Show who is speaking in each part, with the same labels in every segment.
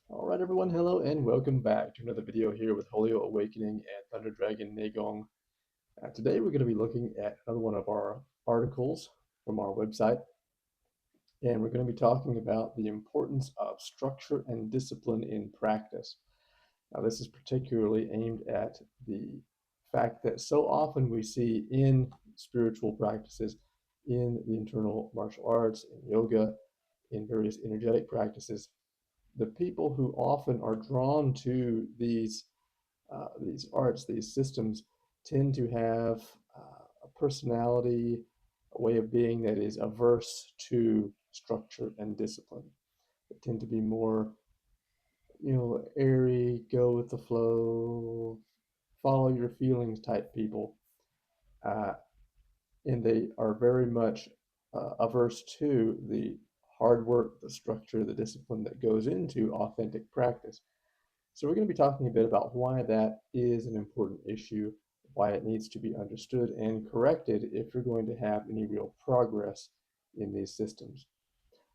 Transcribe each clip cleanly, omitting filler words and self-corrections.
Speaker 1: All right, everyone, hello and welcome back to another video here with Wholeo Awakening and Thunder Dragon Neigong. Today we're going to be looking at another one of our articles from our website, and we're going to be talking about the importance of structure and discipline in practice. Now, this is particularly aimed at the fact that so often we see in spiritual practices, in the internal martial arts, in yoga, in various energetic practices, the people who often are drawn to these arts, these systems, tend to have a personality, a way of being that is averse to structure and discipline. They tend to be more, airy, go with the flow, follow your feelings type people, uh, and they are very much averse to the hard work, the structure, the discipline that goes into authentic practice. So we're going to be talking a bit about why that is an important issue, why it needs to be understood and corrected if you're going to have any real progress in these systems.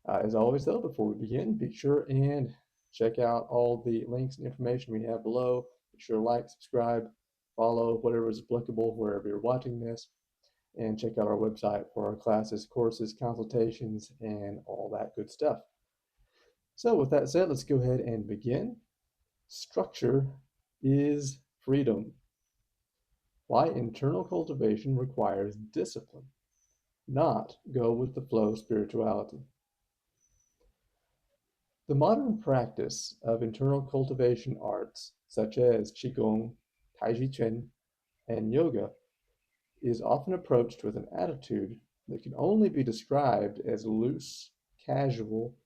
Speaker 1: As always, though, before we begin, be sure and check out all the links and information we have below. Be sure to like, subscribe, follow whatever is applicable wherever you're watching this, and check out our website for our classes, courses, consultations, and all that good stuff. So with that said, let's go ahead and begin. Structure is freedom. Why internal cultivation requires discipline, not go with the flow spirituality. The modern practice of internal cultivation arts, such as qigong, taijiquan, and yoga, is often approached with an attitude that can only be described as loose, casual,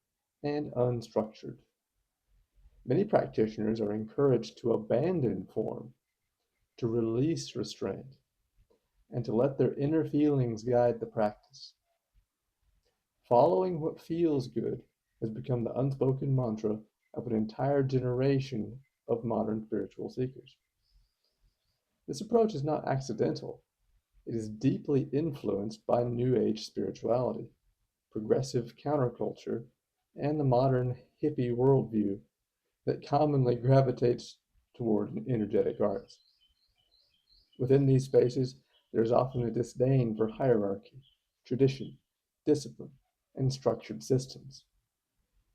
Speaker 1: and unstructured. Many practitioners are encouraged to abandon form, to release restraint, and to let their inner feelings guide the practice. Following what feels good has become the unspoken mantra of an entire generation of modern spiritual seekers. This approach is not accidental. It is deeply influenced by New Age spirituality, progressive counterculture, and the modern hippie worldview that commonly gravitates toward energetic arts. Within these spaces, there is often a disdain for hierarchy, tradition, discipline, and structured systems.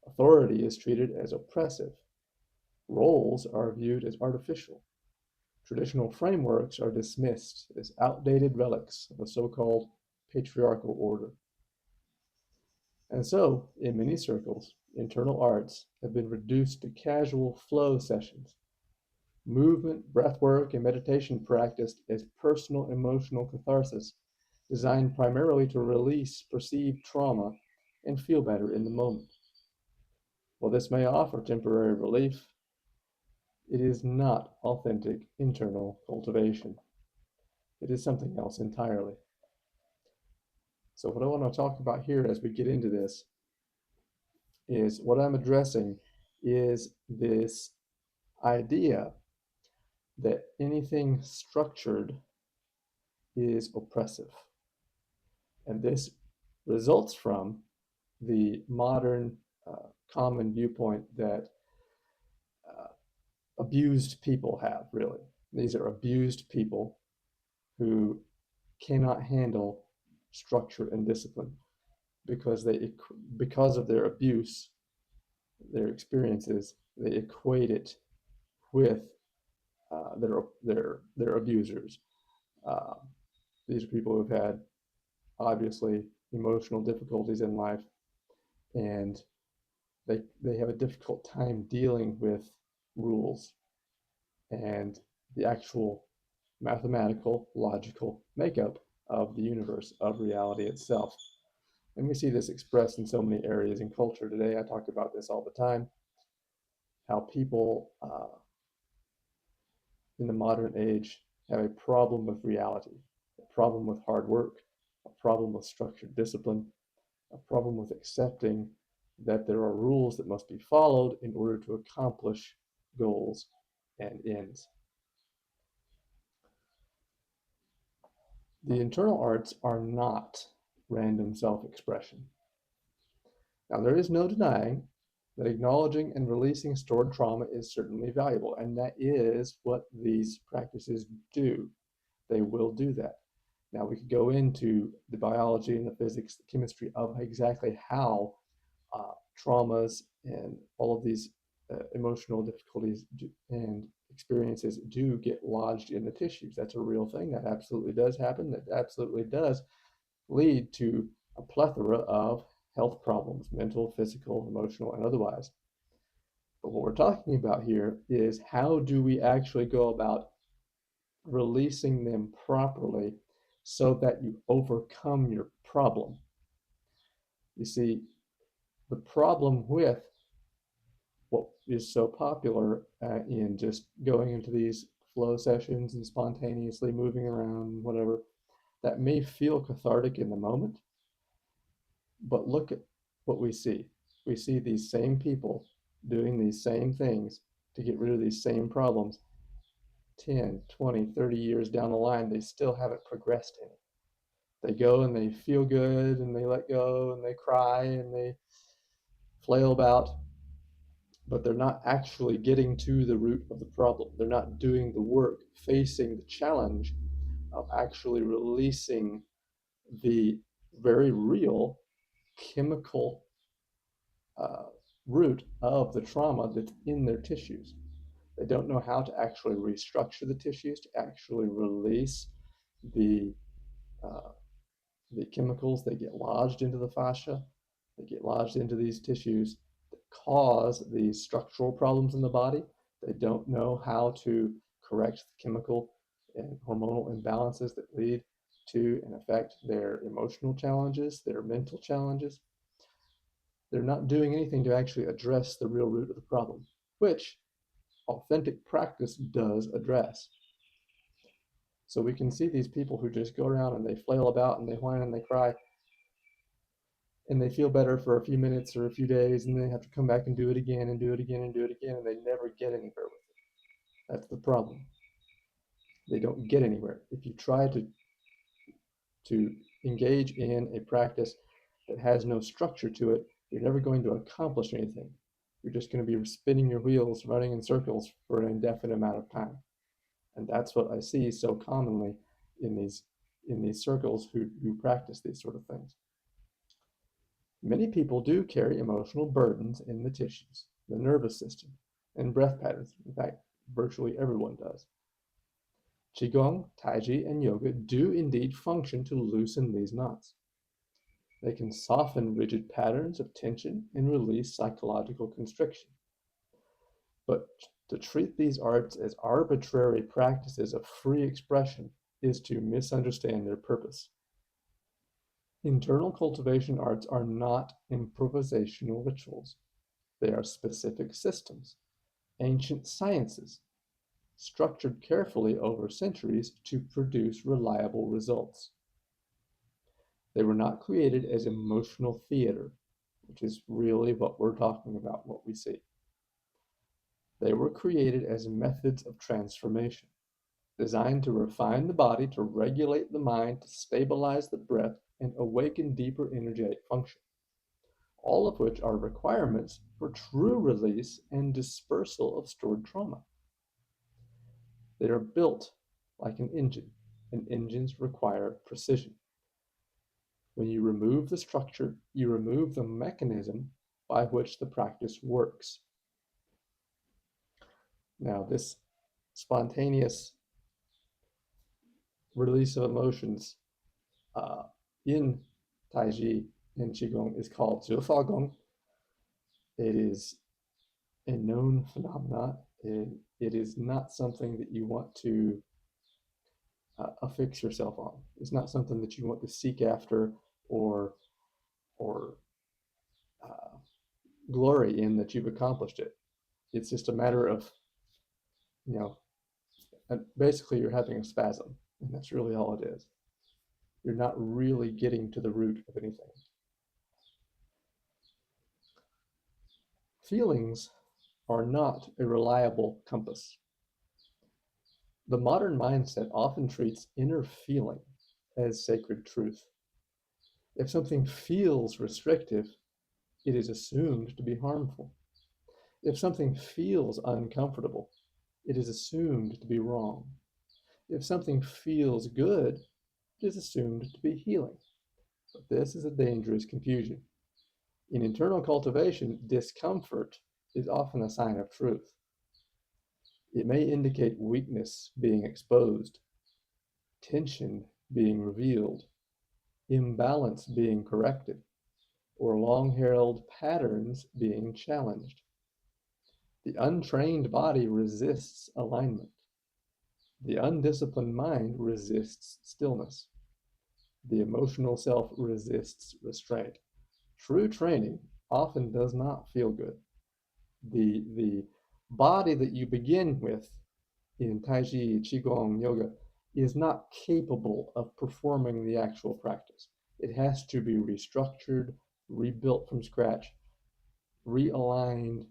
Speaker 1: Authority is treated as oppressive. Roles are viewed as artificial. Traditional frameworks are dismissed as outdated relics of a so-called patriarchal order. And so, in many circles, internal arts have been reduced to casual flow sessions, movement, breathwork, and meditation practiced as personal emotional catharsis, designed primarily to release perceived trauma and feel better in the moment. While this may offer temporary relief, it is not authentic internal cultivation. It is something else entirely. So, what I want to talk about here as we get into this is what I'm addressing is this idea that anything structured is oppressive. And this results from the modern common viewpoint that uh, abused people have, really. These are abused people who cannot handle structure and discipline because of their abuse, their experiences, they equate it with their abusers. Uh, these are people who've had obviously emotional difficulties in life, and they have a difficult time dealing with rules and the actual mathematical, logical makeup of the universe, of reality itself. And we see this expressed in so many areas in culture today. I talk about this all the time, how people in the modern age have a problem with reality, a problem with hard work, a problem with structured discipline, a problem with accepting that there are rules that must be followed in order to accomplish goals and ends. The internal arts are not random self expression. Now, there is no denying that acknowledging and releasing stored trauma is certainly valuable, and that is what these practices do. They will do that. Now, we could go into the biology and the physics, the chemistry of exactly how traumas and all of these emotional difficulties and experiences do get lodged in the tissues. That's a real thing. That absolutely does happen. That absolutely does lead to a plethora of health problems, mental, physical, emotional, and otherwise. But what we're talking about here is how do we actually go about releasing them properly so that you overcome your problem. You see, the problem with what is so popular in just going into these flow sessions and spontaneously moving around, whatever, that may feel cathartic in the moment, but look at what we see. We see these same people doing these same things to get rid of these same problems 10, 20, 30 years down the line. They still haven't progressed any. They go and they feel good and they let go and they cry and they flail about, but they're not actually getting to the root of the problem. They're not doing the work, facing the challenge of actually releasing the very real chemical uh, root of the trauma that's in their tissues. They don't know how to actually restructure the tissues, to actually release the uh, the chemicals that get lodged into the fascia, that get lodged into these tissues that cause these structural problems in the body. They don't know how to correct the chemical and hormonal imbalances that lead to and affect their emotional challenges, their mental challenges. They're not doing anything to actually address the real root of the problem, which authentic practice does address. So we can see these people who just go around and they flail about and they whine and they cry and they feel better for a few minutes or a few days, and then they have to come back and do it again and do it again and do it again, and they never get anywhere with it. That's the problem. They don't get anywhere. If you try to engage in a practice that has no structure to it, you're never going to accomplish anything. You're just going to be spinning your wheels, running in circles for an indefinite amount of time. And that's what I see so commonly in these circles who practice these sort of things. Many people do carry emotional burdens in the tissues, the nervous system, and breath patterns. In fact, virtually everyone does. Qigong, taiji, and yoga do indeed function to loosen these knots. They can soften rigid patterns of tension and release psychological constriction. But to treat these arts as arbitrary practices of free expression is to misunderstand their purpose. Internal cultivation arts are not improvisational rituals. They are specific systems, ancient sciences, structured carefully over centuries to produce reliable results. They were not created as emotional theater, which is really what we're talking about, what we see. They were created as methods of transformation, designed to refine the body, to regulate the mind, to stabilize the breath, and awaken deeper energetic function, all of which are requirements for true release and dispersal of stored trauma. They are built like an engine, and engines require precision. When you remove the structure, you remove the mechanism by which the practice works. Now, this spontaneous release of emotions uh, in taiji and qigong is called 自发功. It is a known phenomenon. It is not something that you want to affix yourself on. It's not something that you want to seek after or or uh, glory in that you've accomplished it. It's just a matter of, you know, basically you're having a spasm, and that's really all it is. You're not really getting to the root of anything. Feelings are not a reliable compass. The modern mindset often treats inner feeling as sacred truth. If something feels restrictive, it is assumed to be harmful. If something feels uncomfortable, it is assumed to be wrong. If something feels good, it is assumed to be healing. But this is a dangerous confusion. In internal cultivation, discomfort is often a sign of truth. It may indicate weakness being exposed, tension being revealed, imbalance being corrected, or long-held patterns being challenged. The untrained body resists alignment. The undisciplined mind resists stillness. The emotional self resists restraint. True training often does not feel good. The body that you begin with in taiji, qigong, yoga is not capable of performing the actual practice. It has to be restructured, rebuilt from scratch, realigned,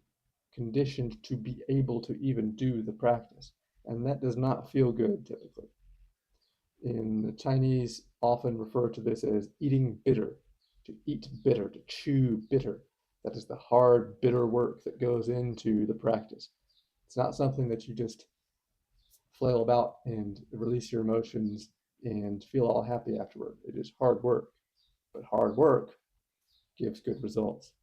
Speaker 1: conditioned to be able to even do the practice. And that does not feel good typically. In the Chinese, often refer to this as eating bitter, to eat bitter, to chew bitter. That is the hard, bitter work that goes into the practice. It's not something that you just flail about and release your emotions and feel all happy afterward. It is hard work, but hard work gives good results.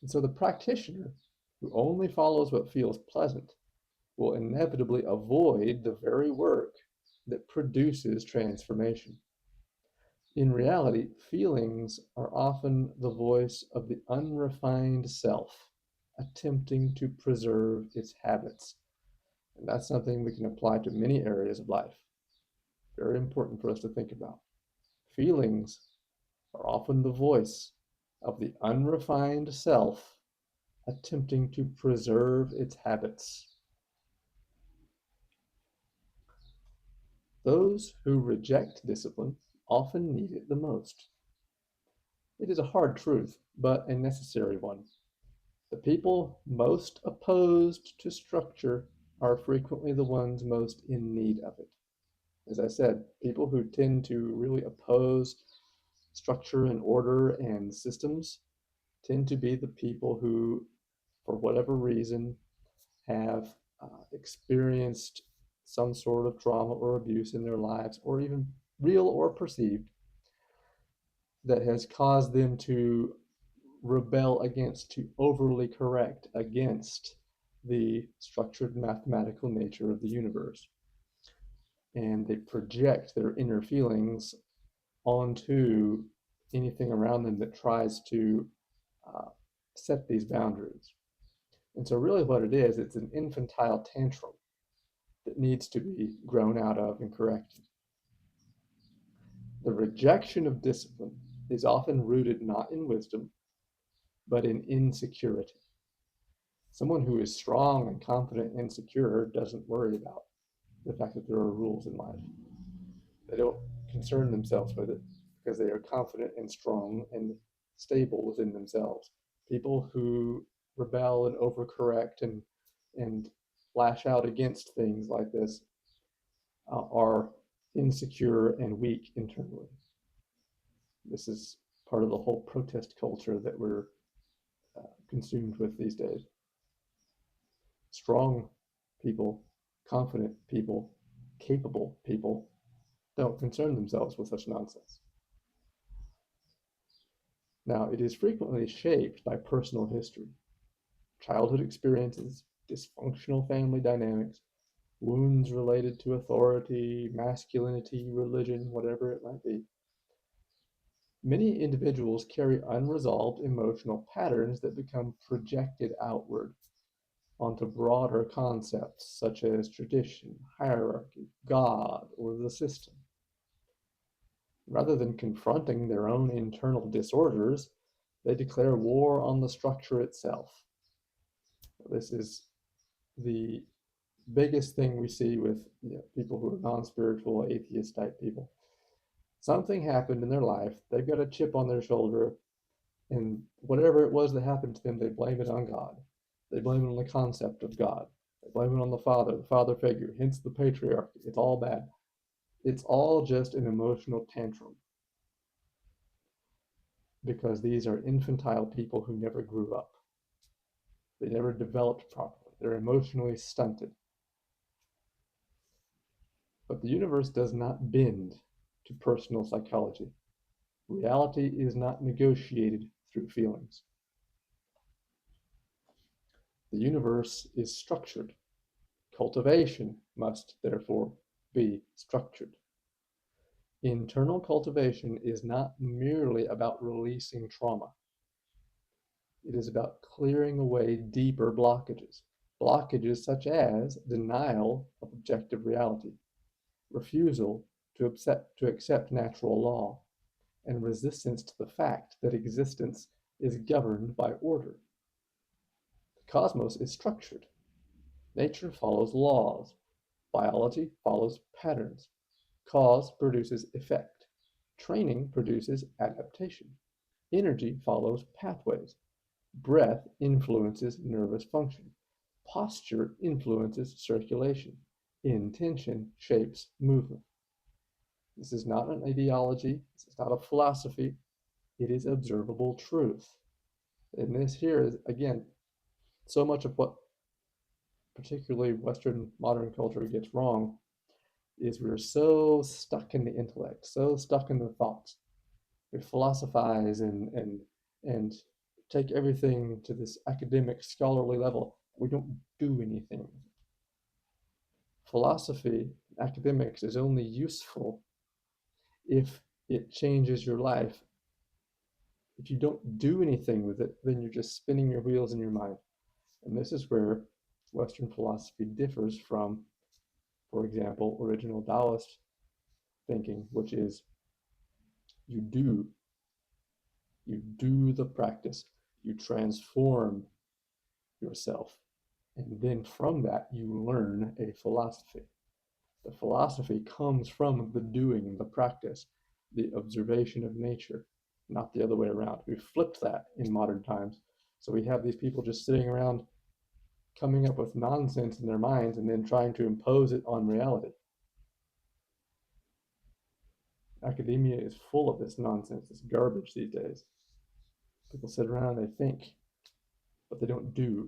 Speaker 1: And so the practitioner who only follows what feels pleasant will inevitably avoid the very work that produces transformation. In reality, feelings are often the voice of the unrefined self attempting to preserve its habits. And that's something we can apply to many areas of life. Very important for us to think about. Feelings are often the voice of the unrefined self attempting to preserve its habits. Those who reject discipline often need it the most. It is a hard truth, but a necessary one. The people most opposed to structure are frequently the ones most in need of it. As I said, people who tend to really oppose structure and order and systems tend to be the people who, for whatever reason, have experienced some sort of trauma or abuse in their lives, or even real or perceived, that has caused them to rebel against, to overly correct against the structured mathematical nature of the universe. And they project their inner feelings onto anything around them that tries to uh, set these boundaries. And so, really, what it is, it's an infantile tantrum that needs to be grown out of and corrected. The rejection of discipline is often rooted not in wisdom, but in insecurity. Someone who is strong and confident and secure doesn't worry about the fact that there are rules in life. They don't concern themselves with it because they are confident and strong and stable within themselves. People who rebel and overcorrect and lash out against things like this are insecure and weak internally. This is part of the whole protest culture that we're consumed with these days. Strong people, confident people, capable people don't concern themselves with such nonsense. Now, it is frequently shaped by personal history, childhood experiences, dysfunctional family dynamics, wounds related to authority, masculinity, religion, whatever it might be. Many individuals carry unresolved emotional patterns that become projected outward onto broader concepts such as tradition, hierarchy, God, or the system. Rather than confronting their own internal disorders, they declare war on the structure itself. This is the biggest thing we see with people who are non-spiritual, atheist type people. Something happened in their life, they've got a chip on their shoulder, and whatever it was that happened to them, they blame it on God. They blame it on the concept of God. They blame it on the father figure, hence the patriarchy. It's all bad. It's all just an emotional tantrum because these are infantile people who never grew up. They never developed properly. They're emotionally stunted. But the universe does not bend to personal psychology. Reality is not negotiated through feelings. The universe is structured. Cultivation must, therefore, be structured. Internal cultivation is not merely about releasing trauma. It is about clearing away deeper blockages. Blockages such as denial of objective reality, refusal to accept natural law, and resistance to the fact that existence is governed by order. The cosmos is structured. Nature follows laws. Biology follows patterns. Cause produces effect. Training produces adaptation. Energy follows pathways. Breath influences nervous function. Posture influences circulation. Intention shapes movement. This is not an ideology. This is not a philosophy. It is observable truth. And this here is, again, so much of what particularly Western modern culture gets wrong is we're so stuck in the intellect, so stuck in the thoughts. We philosophize and take everything to this academic scholarly level. We don't do anything. Philosophy, academics is only useful if it changes your life. If you don't do anything with it, then you're just spinning your wheels in your mind. And this is where Western philosophy differs from, for example, original Taoist thinking, which is you do the practice, you transform yourself, and then from that you learn a philosophy. The philosophy comes from the doing, the practice, the observation of nature, not the other way around. We've flipped that in modern times. So we have these people just sitting around coming up with nonsense in their minds and then trying to impose it on reality. Academia is full of this nonsense, this garbage these days. People sit around and they think, but they don't do.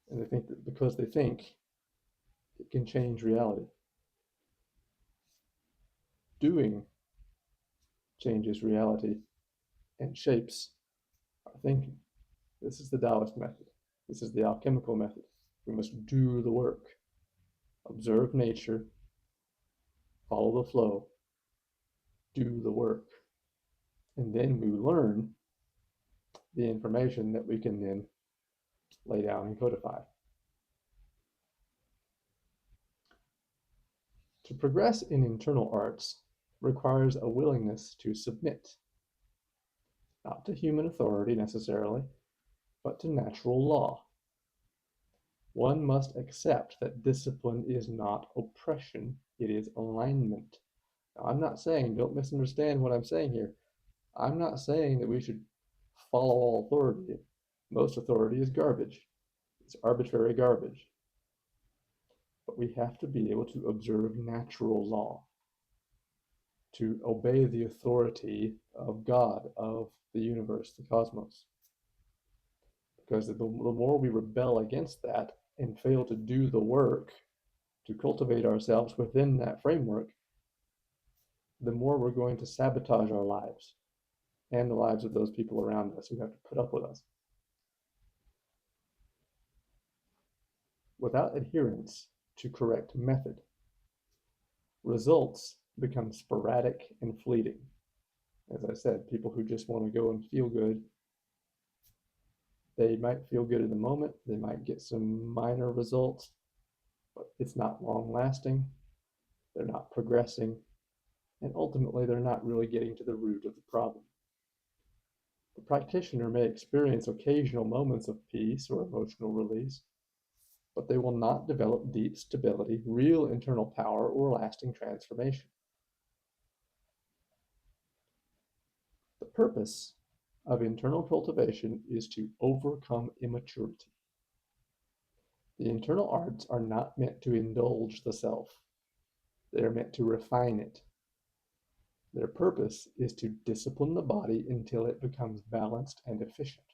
Speaker 1: And they think that because they think, it can change reality. Doing changes reality and shapes our thinking. This is the Taoist method. This is the alchemical method. We must do the work, observe nature, follow the flow, do the work. And then we learn the information that we can then lay down and codify. To progress in internal arts requires a willingness to submit, not to human authority necessarily, but to natural law. One must accept that discipline is not oppression, it is alignment. Now, I'm not saying, don't misunderstand what I'm saying here. I'm not saying that we should follow all authority. Most authority is garbage. It's arbitrary garbage. But we have to be able to observe natural law, to obey the authority of God, of the universe, the cosmos. Because the more we rebel against that and fail to do the work to cultivate ourselves within that framework, the more we're going to sabotage our lives and the lives of those people around us who have to put up with us. Without adherence to correct method, results become sporadic and fleeting. As I said, people who just want to go and feel good, they might feel good in the moment, they might get some minor results, but it's not long lasting, they're not progressing, and ultimately they're not really getting to the root of the problem. The practitioner may experience occasional moments of peace or emotional release, but they will not develop deep stability, real internal power, or lasting transformation. The purpose of internal cultivation is to overcome immaturity. The internal arts are not meant to indulge the self. They are meant to refine it. Their purpose is to discipline the body until it becomes balanced and efficient.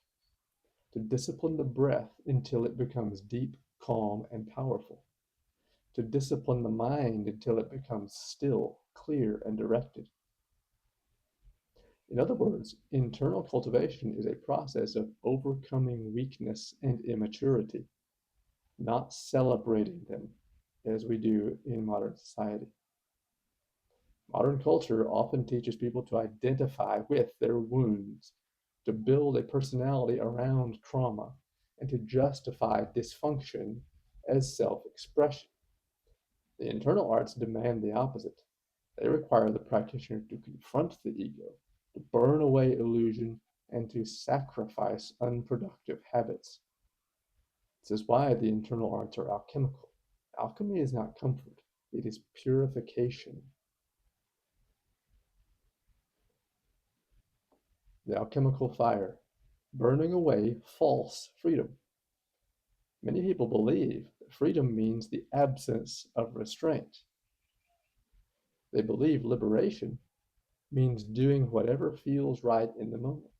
Speaker 1: to discipline the breath until it becomes deep, calm, and powerful, to discipline the mind until it becomes still, clear, and directed. In other words, internal cultivation is a process of overcoming weakness and immaturity, not celebrating them as we do in modern society. Modern culture often teaches people to identify with their wounds, to build a personality around trauma, and to justify dysfunction as self-expression. The internal arts demand the opposite. They require the practitioner to confront the ego, to burn away illusion, and to sacrifice unproductive habits. This is why the internal arts are alchemical. Alchemy is not comfort, it is purification. The alchemical fire, burning away false freedom. Many people believe that freedom means the absence of restraint. They believe liberation means doing whatever feels right in the moment.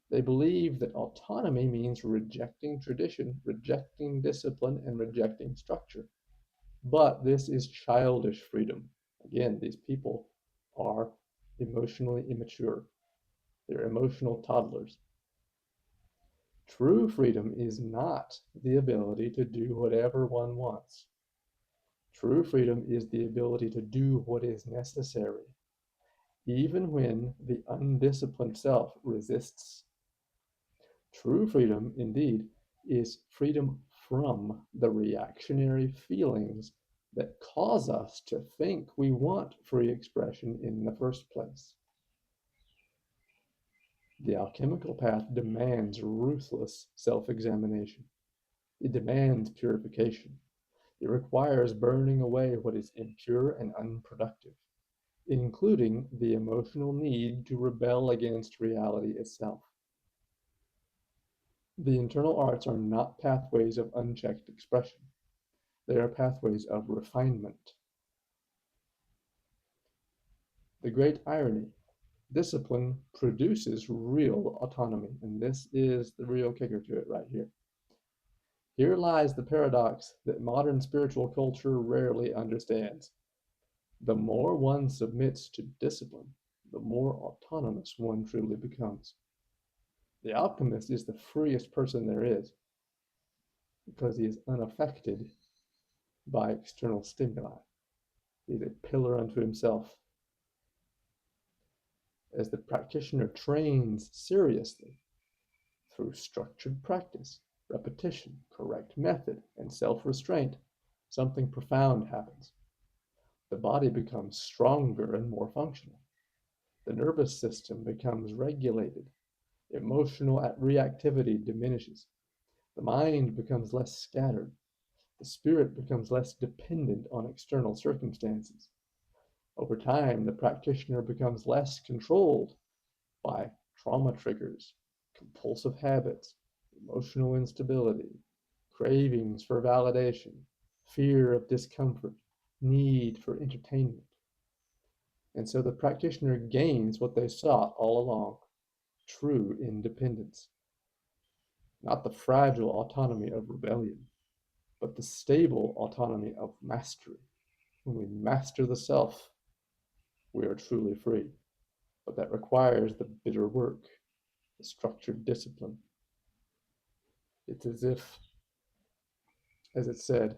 Speaker 1: They believe that autonomy means rejecting tradition, rejecting discipline, and rejecting structure. But this is childish freedom. Again, these people are emotionally immature. They're emotional toddlers. True freedom is not the ability to do whatever one wants. True freedom is the ability to do what is necessary, even when the undisciplined self resists. True freedom, indeed, is freedom from the reactionary feelings that cause us to think we want free expression in the first place. The alchemical path demands ruthless self-examination. It demands purification. It requires burning away what is impure and unproductive, including the emotional need to rebel against reality itself. The internal arts are not pathways of unchecked expression. They are pathways of refinement. The great irony: discipline produces real autonomy, and this is the real kicker to it right here. Here lies the paradox that modern spiritual culture rarely understands. The more one submits to discipline, the more autonomous one truly becomes. The alchemist is the freest person there is because he is unaffected by external stimuli. He is a pillar unto himself. As the practitioner trains seriously through structured practice, repetition, correct method, and self-restraint, something profound happens. The body becomes stronger and more functional. The nervous system becomes regulated. Emotional reactivity diminishes. The mind becomes less scattered. The spirit becomes less dependent on external circumstances. Over time, the practitioner becomes less controlled by trauma triggers, compulsive habits, emotional instability, cravings for validation, fear of discomfort, need for entertainment. And so the practitioner gains what they sought all along: true independence. Not the fragile autonomy of rebellion, but the stable autonomy of mastery. When we master the self, we are truly free. But that requires the bitter work, the structured discipline. It's as if, as it said,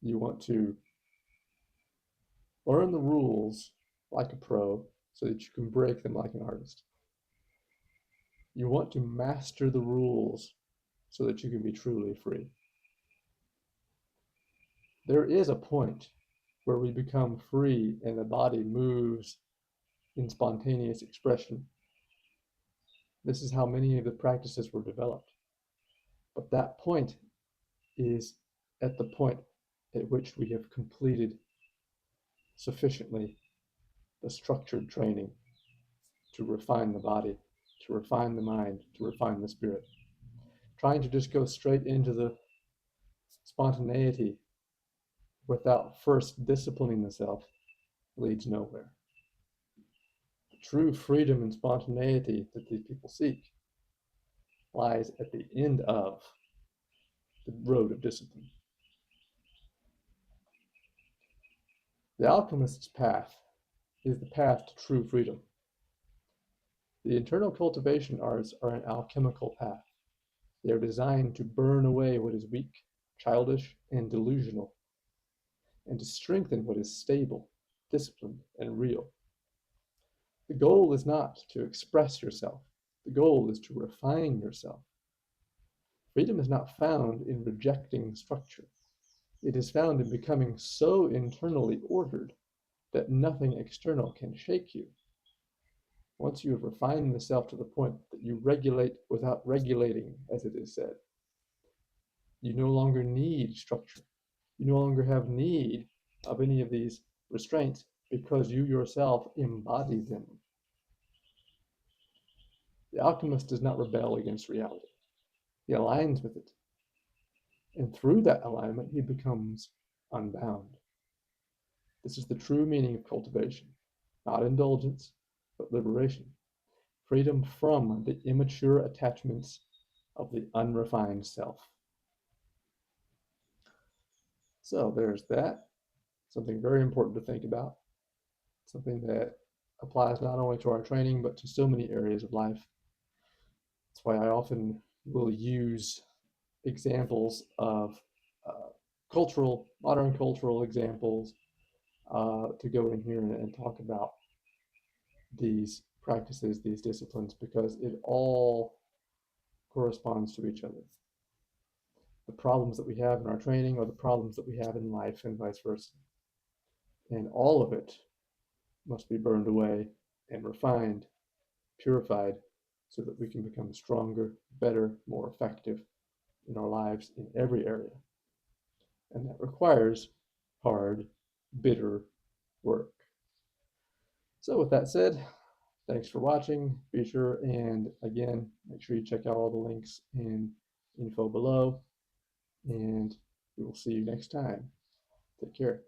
Speaker 1: you want to learn the rules like a pro so that you can break them like an artist. You want to master the rules so that you can be truly free. There is a point where we become free and the body moves in spontaneous expression. This is how many of the practices were developed. But that point is at the point at which we have completed sufficiently the structured training to refine the body, to refine the mind, to refine the spirit. Trying to just go straight into the spontaneity without first disciplining the self leads nowhere. The true freedom and spontaneity that these people seek lies at the end of the road of discipline. The alchemist's path is the path to true freedom. The internal cultivation arts are an alchemical path. They are designed to burn away what is weak, childish, and delusional, and to strengthen what is stable, disciplined, and real. The goal is not to express yourself. The goal is to refine yourself. Freedom is not found in rejecting structure. It is found in becoming so internally ordered that nothing external can shake you. Once you have refined the self to the point that you regulate without regulating, as it is said, you no longer need structure. You no longer have need of any of these restraints because you yourself embody them. The alchemist does not rebel against reality. He aligns with it. And through that alignment, he becomes unbound. This is the true meaning of cultivation, not indulgence, but liberation. Freedom from the immature attachments of the unrefined self. So there's that. Something very important to think about. Something that applies not only to our training, but to so many areas of life. That's why I often will use examples of modern cultural examples to go in here and talk about these practices, these disciplines, because it all corresponds to each other. The problems that we have in our training are the problems that we have in life and vice versa. And all of it must be burned away and refined, purified, so that we can become stronger, better, more effective in our lives in every area. And that requires hard, bitter work. So with that said, thanks for watching. Be sure and again, make sure you check out all the links and info below. And we will see you next time. Take care.